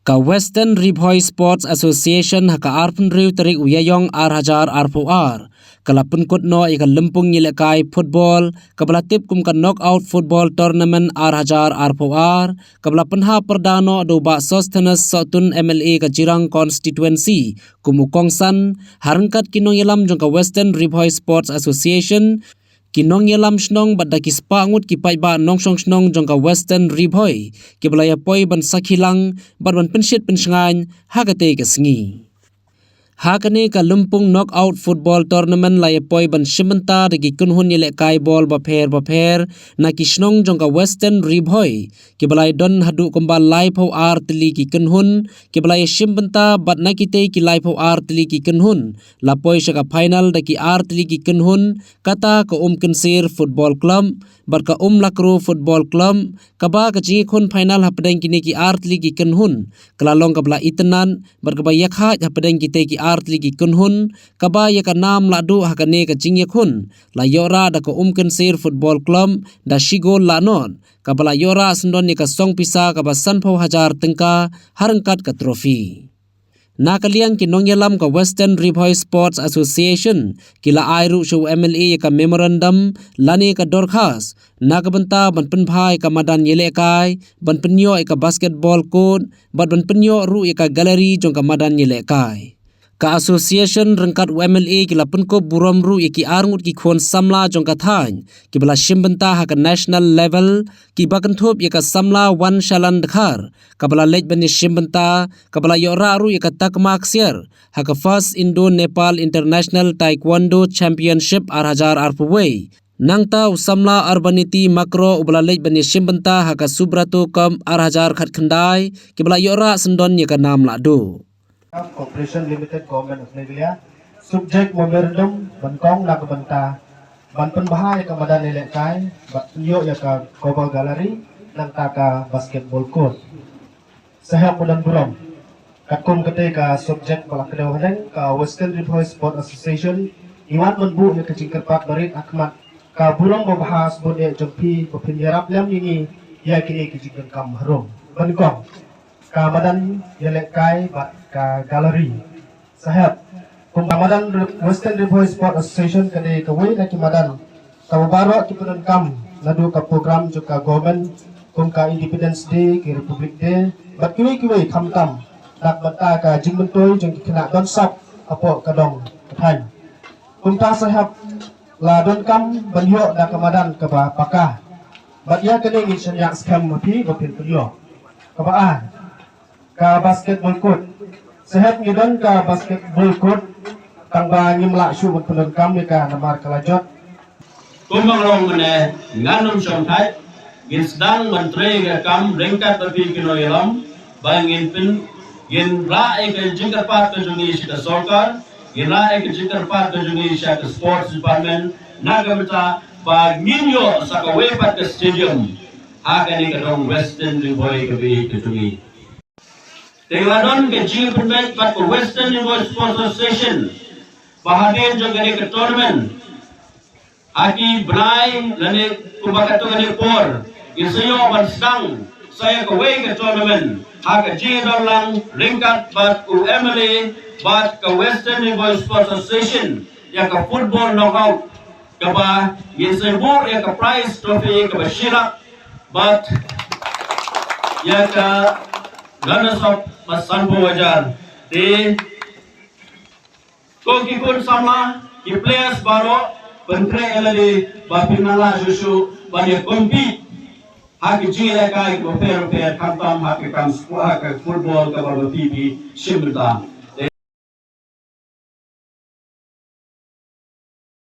Ka Western Rivoy Sports Association haka arpun riu tarik uyayong ar arpo ar. Kalapun kutno ika lempung nyilekai football. Kabalatip kum ka knockout football tournament ar arpo ar. Kabalapun ha perdano do ba Sosthenes Sotun MLA ka Jirang constituency. Kumukongsan harangkat kinong yalam jong ka Western Rivoy Sports Association. Kinong yalam snong bad daki spangut ki pai ba nong song snong jong ka Western Rivoy ki balaya poi ban sakhilang bad ban pensit pensngan hagate ke sngi hakane ka lumpung knockout football tournament laya poi ban shimenta daki kunhun yele kai ball ba pher na ki snong jong ka Western Rivoy ki balai don hadu komba live ho ar tli ki kunhun ki balai shimenta bad na ki te ki live ho ar tli ki kunhun la poi shaka final daki ar tli ki kunhun kata ka kensir football club barka lakru football club kaba ka jingi khun final hapdeng kini ki artli ki kunhun klalong kabla itenan barka ba yakha hapdeng ki te ki artli ki kunhun kaba ya ka nam ladu hakane ka jingi khun la yora da ka kensir football club da shigol lanon kabla yora sendon ni ka song pisa kaba sanpho hajar tengka harangkat ka trofi Nakaliang kinong yalam ka Western Rivoy Sports Association kila airu show MLA ka memorandum lani ka dorkhas nakabenta ban penphai ka madan yele kai ban penyo ka basketball court ban penyo ru ka gallery jong ka madan yele kai ka association rengkat MLA kila penko burom ru ki arngut ki khon samla jong ka thain ki bala shimbenta ha ka national level ki bakan thop ka samla wan shalan dakhar ka bala lej bani shimbenta ka bala yora ru ka takmak siar ha ka first Indo Nepal International Taekwondo Championship arpuway nangta usamla urbanity makro ubala lej bani shimbenta ha ka subrato kam khat khandai ki bala yora sendon ka nam la do Corporation Limited Government of Neglia subject memorandum bankong nakabenta ban penbahay ka madan nilekay batyo ya ka Global Gallery nang taka basketball court sahab mudan burom katkum kete ka subject balakdewahan ka Western Rivoy Sport Association iwan menbu ya kecingker pak barit akmat ka burom membahas bude jompi pepinyarap lam ini ya kini kecingker kam harum bankong Kamadan yelekai bat ka gallery sahab kung kamadan Western Rivoy Sport Association kade kawai na kimadan kababaro kipunan kam nadu ka program juga government kung ka Independence Day ki Republic Day bat kiwi kamtam nak bata ka jingmentoy jeng kena don sap apo kadong kathan kung ta sahab la don kam banyo na kamadan ka pakah bat ya kade ngi senyak skam mapi bapin penyo kabaan ka basketball court sehat ngidon ka basketball court tang ba ngimla syu penon kami ka namar kalajot kumangrong mene nganum somthai gin sedang menteri ga kam ringkat tapi kino yalam bangin pin gin ra ek jingkar pat ka jungi sita sorkar gin ra ek jingkar pat ka jungi sita sports department nagamta ba nginyo sa ka wepat ka stadium agani ka dong Western Rivoy ka bi ka jungi Teladon ke Jing Permit but for Western Rivoy Sports Association bahagian juga ke tournament aki benai lani kubakato gani por isayo ban sedang saya ke way ke tournament hak Jing lang ringkat but ku MLA but ke Western Rivoy Sports Association ya ke football knockout kaba yesebo ya ke prize trophy ke bashira but ya ke Ganas of Masanpo wajar di ko kipun sama ki players baro pentre elali bapinala susu bani compete hak jile kai ko fair kamtam hak kam football ka baro TV shimta